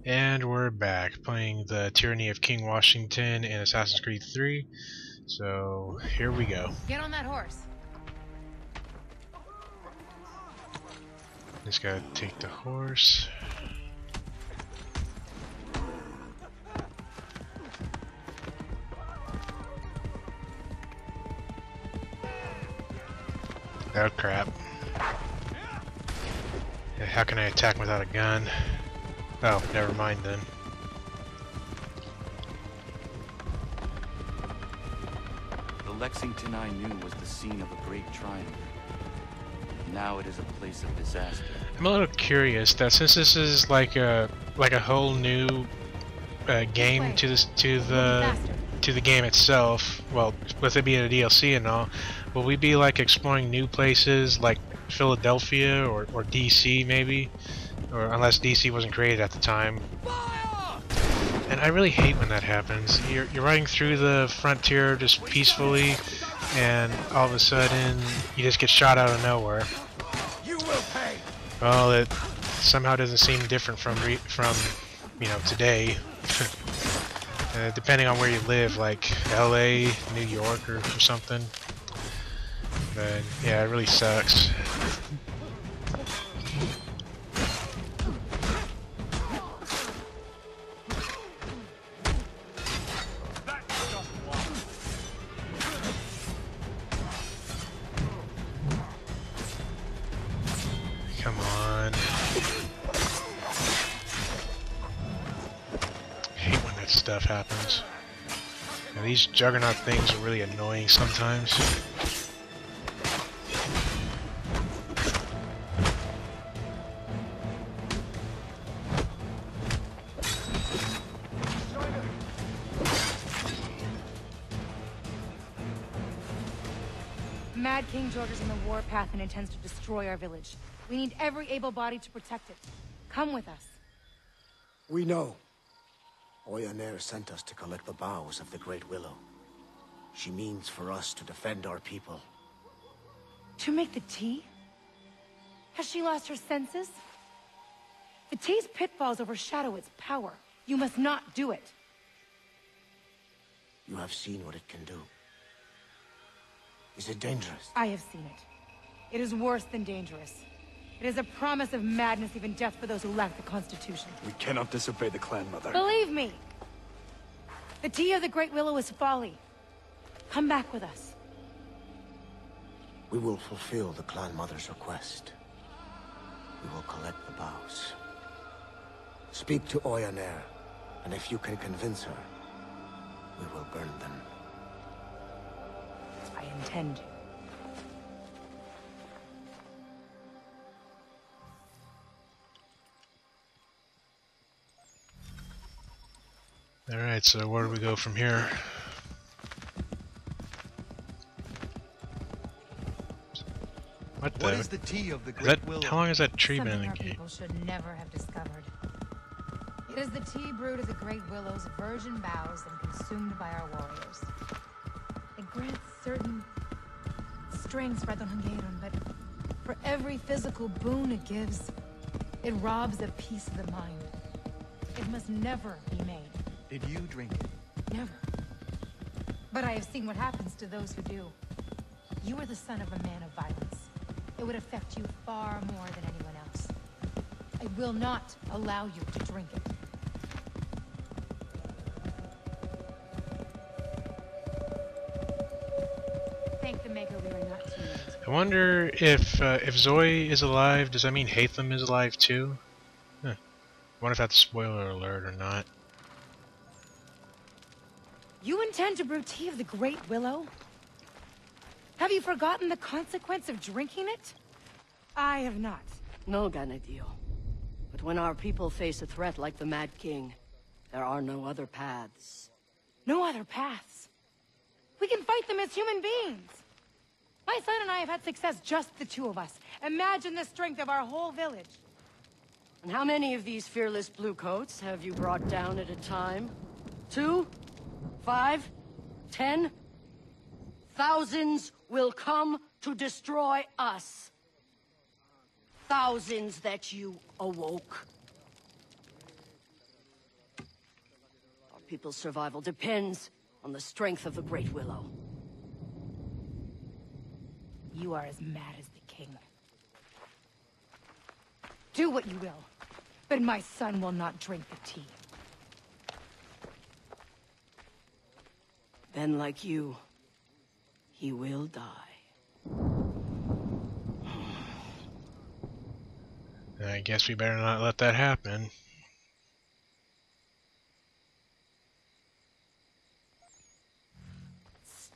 And we're back playing the Tyranny of King Washington in Assassin's Creed 3. So here we go. Get on that horse. Just gotta take the horse. Oh crap. How can I attack without a gun? Oh, never mind then. The Lexington I knew was the scene of a great triumph. Now it is a place of disaster. I'm a little curious that since this is like a whole new game to the game itself, well, with it being a DLC and all, will we be like exploring new places like Philadelphia or DC maybe, or unless DC wasn't created at the time? And I really hate when that happens. You're riding through the frontier just peacefully, and all of a sudden you just get shot out of nowhere. You will pay. Well, it somehow doesn't seem different from today. Depending on where you live, like LA, New York, or something. But yeah, it really sucks. Come on. I hate when that stuff happens. Now, these juggernaut things are really annoying sometimes. Mad King George is on the warpath and intends to destroy our village. We need every able body to protect it. Come with us. We know. Oyonnax sent us to collect the boughs of the Great Willow. She means for us to defend our people. To make the tea? Has she lost her senses? The tea's pitfalls overshadow its power. You must not do it. You have seen what it can do. Is it dangerous? I have seen it. It is worse than dangerous. It is a promise of madness, even death for those who lack the Constitution. We cannot disobey the clan mother. Believe me! The tea of the Great Willow is folly. Come back with us. We will fulfill the clan mother's request. We will collect the boughs. Speak to Oyonnax, and if you can convince her, we will burn them. I intend to. Alright, so where do we go from here? What is the tea of the Is Great that, Willow? how long has that tree been Something in our the game? people should never have discovered. It is the tea brewed of the Great Willow's virgin boughs and consumed by our warriors. It grants certain strengths rather than Hungarian, but for every physical boon it gives, it robs a piece of the mind. It must never be made. Did you drink it? Never. But I have seen what happens to those who do. You are the son of a man of violence. It would affect you far more than anyone else. I will not allow you to drink it. Thank the Maker we are not too late. I wonder if Zoe is alive, does that mean Hatham is alive too? Huh. I wonder if that's a spoiler alert or not. You intend to brew tea of the Great Willow? Have you forgotten the consequence of drinking it? I have not. No, Ganadio. But when our people face a threat like the Mad King, there are no other paths. No other paths. We can fight them as human beings. My son and I have had success, just the two of us. Imagine the strength of our whole village. And how many of these fearless bluecoats have you brought down at a time? 2? 5? 10? Thousands will come to destroy us. Thousands that you awoke. People's survival depends on the strength of the Great Willow. You are as mad as the king. Do what you will, but my son will not drink the tea. Then, like you, he will die. I guess we better not let that happen.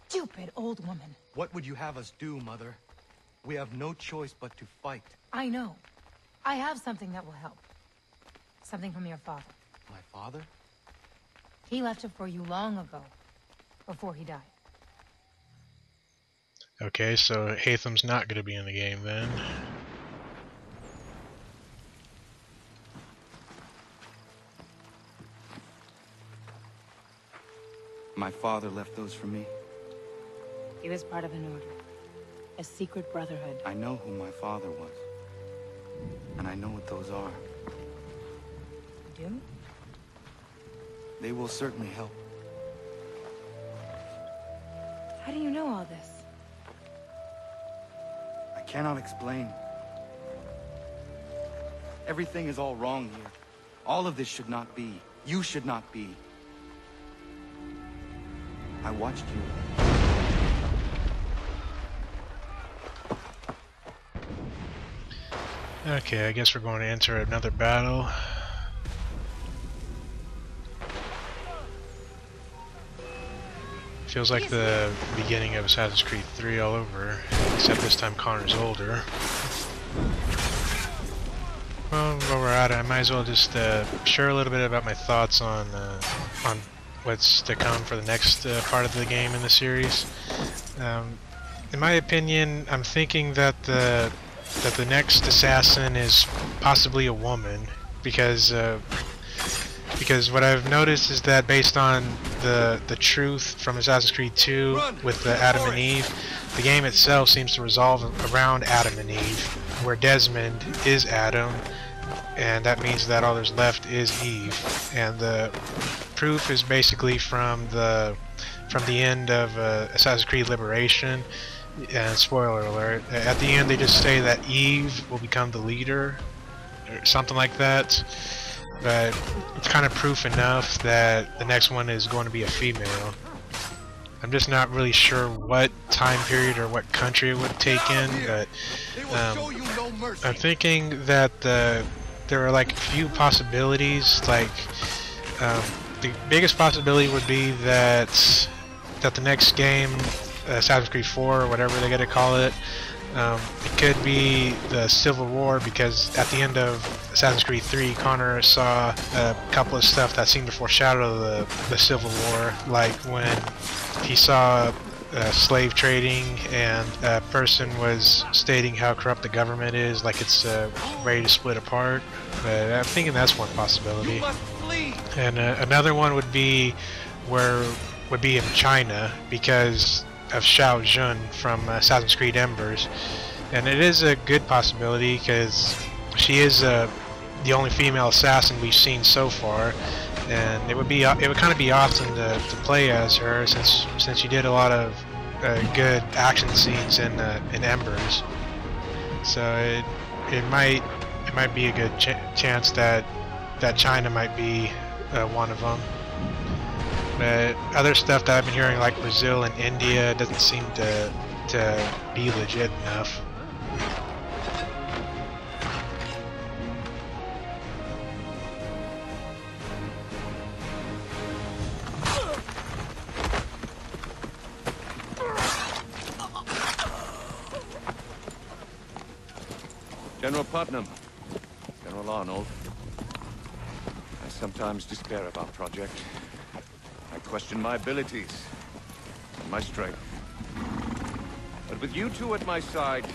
Stupid old woman. What would you have us do, Mother? We have no choice but to fight. I know. I have something that will help. Something from your father. My father? He left it for you long ago, before he died. Okay, so Hatham's not going to be in the game then. My father left those for me. He was part of an order. A secret brotherhood. I know who my father was. And I know what those are. You do? They will certainly help. How do you know all this? I cannot explain. Everything is all wrong here. All of this should not be. You should not be. I watched you. Okay, I guess we're going to enter another battle. Feels like the beginning of Assassin's Creed 3 all over, except this time Connor's older. Well, while we're at it, I might as well just share a little bit about my thoughts on what's to come for the next part of the game in the series. In my opinion, I'm thinking that the next assassin is possibly a woman, because what I've noticed is that based on the truth from Assassin's Creed 2 with Adam and Eve, the game itself seems to resolve around Adam and Eve, where Desmond is Adam, and that means that all there's left is Eve. And the proof is basically from the end of Assassin's Creed Liberation. And spoiler alert, at the end they just say that Eve will become the leader, or something like that. But it's kind of proof enough that the next one is going to be a female. I'm just not really sure what time period or what country it would take in, but I'm thinking that there are like a few possibilities. Like the biggest possibility would be that the next game, Assassin's Creed 4 or whatever they gotta call it, it could be the Civil War, because at the end of Assassin's Creed 3, Connor saw a couple of stuff that seemed to foreshadow the Civil War, like when he saw slave trading and a person was stating how corrupt the government is, like it's ready to split apart. But I'm thinking that's one possibility. You must flee. And another one would be in China, because of Xiao Jun from Assassin's Creed Embers, and it is a good possibility because she is the only female assassin we've seen so far, and it would kind of be awesome to play as her, since she did a lot of good action scenes in Embers. So it might be a good chance that China might be one of them. But other stuff that I've been hearing, like Brazil and India, doesn't seem to be legit enough. General Putnam, General Arnold, I sometimes despair of our project. I question my abilities and my strength. But with you two at my side,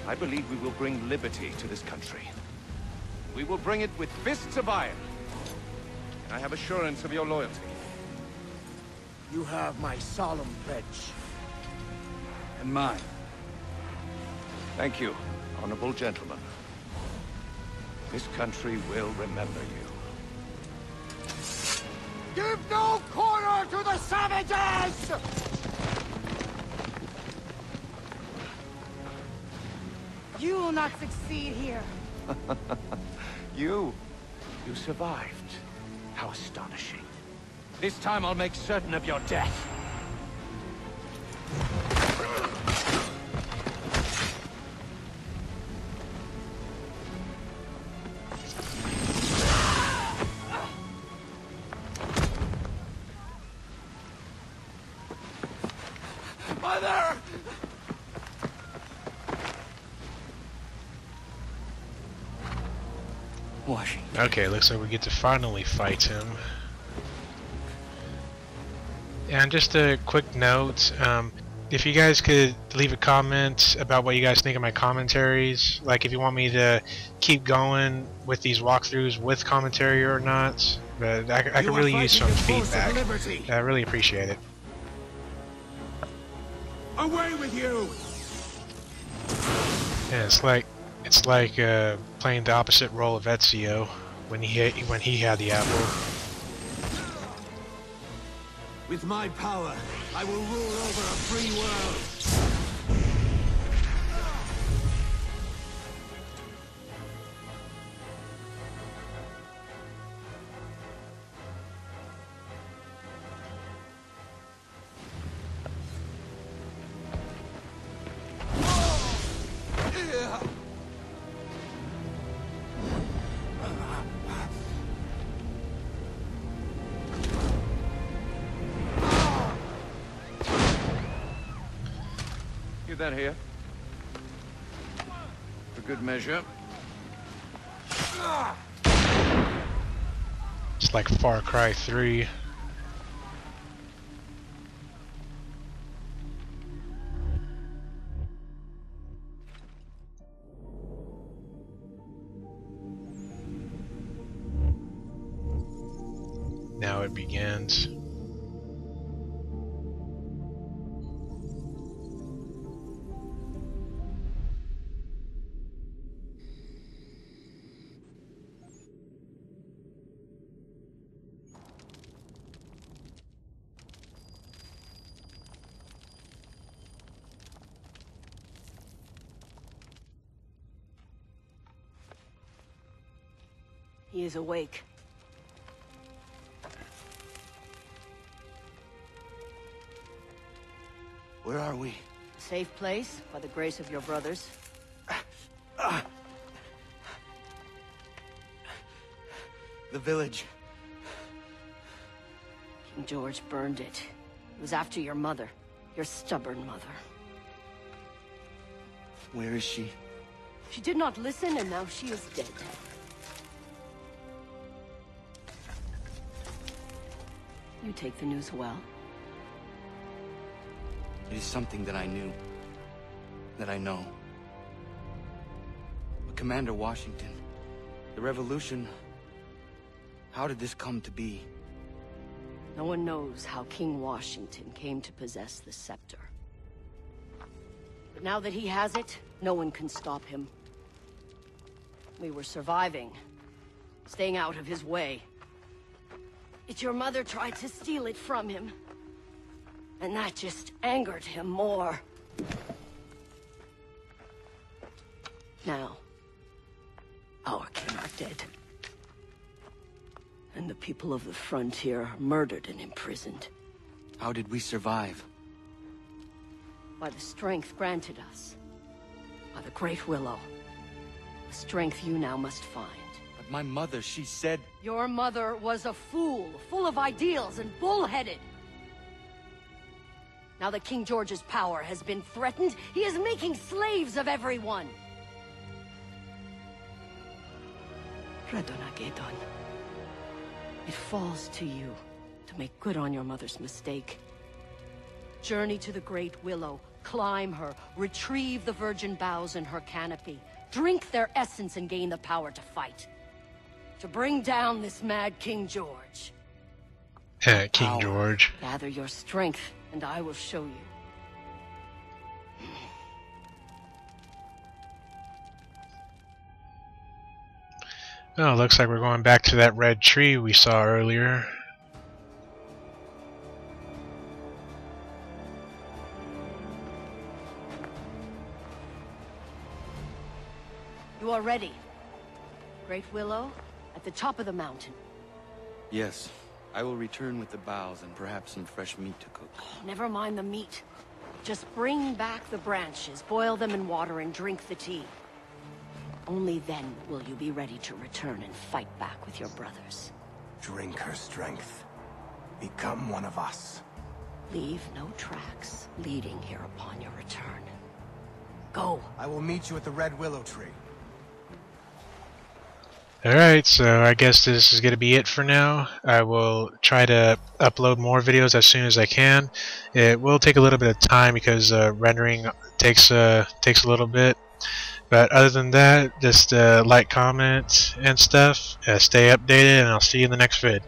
I believe we will bring liberty to this country. We will bring it with fists of iron. And I have assurance of your loyalty. You have my solemn pledge. And mine. Thank you, honorable gentlemen. This country will remember you. Give to the savages! You will not succeed here. You survived. How astonishing. This time I'll make certain of your death. Mother! Washington. Okay, looks like we get to finally fight him. And just a quick note, if you guys could leave a comment about what you guys think of my commentaries, like if you want me to keep going with these walkthroughs with commentary or not, but I could really use some feedback. I really appreciate it. Away with you! Yeah, it's like playing the opposite role of Ezio when he had the apple. With my power, I will rule over a free world. Get that here. For good measure. It's like Far Cry 3. Now it begins. He is awake. Where are we? A safe place, by the grace of your brothers. The village. King George burned it. It was after your mother. Your stubborn mother. Where is she? She did not listen, and now she is dead. You take the news well. It is something that I knew. That I know. But Commander Washington, the revolution... How did this come to be? No one knows how King Washington came to possess the scepter. But now that he has it, no one can stop him. We were surviving, staying out of his way. Yet your mother tried to steal it from him. And that just angered him more. Now, our king are dead. And the people of the frontier are murdered and imprisoned. How did we survive? By the strength granted us. By the Great Willow. The strength you now must find. But my mother, she said... Your mother was a fool, full of ideals and bullheaded. Now that King George's power has been threatened, he is making slaves of everyone. Radonagedon. It falls to you to make good on your mother's mistake. Journey to the Great Willow, climb her, retrieve the virgin boughs in her canopy, drink their essence and gain the power to fight. To bring down this mad King George. King George. Gather your strength, and I will show you. Oh, looks like we're going back to that red tree we saw earlier. You are ready. Great Willow, at the top of the mountain. Yes. I will return with the boughs and perhaps some fresh meat to cook. Never mind the meat. Just bring back the branches, boil them in water, and drink the tea. Only then will you be ready to return and fight back with your brothers. Drink her strength. Become one of us. Leave no tracks leading here upon your return. Go. I will meet you at the Red Willow Tree. Alright, so I guess this is going to be it for now. I will try to upload more videos as soon as I can. It will take a little bit of time because rendering takes a little bit. But other than that, just like, comment, and stuff. Stay updated, and I'll see you in the next vid.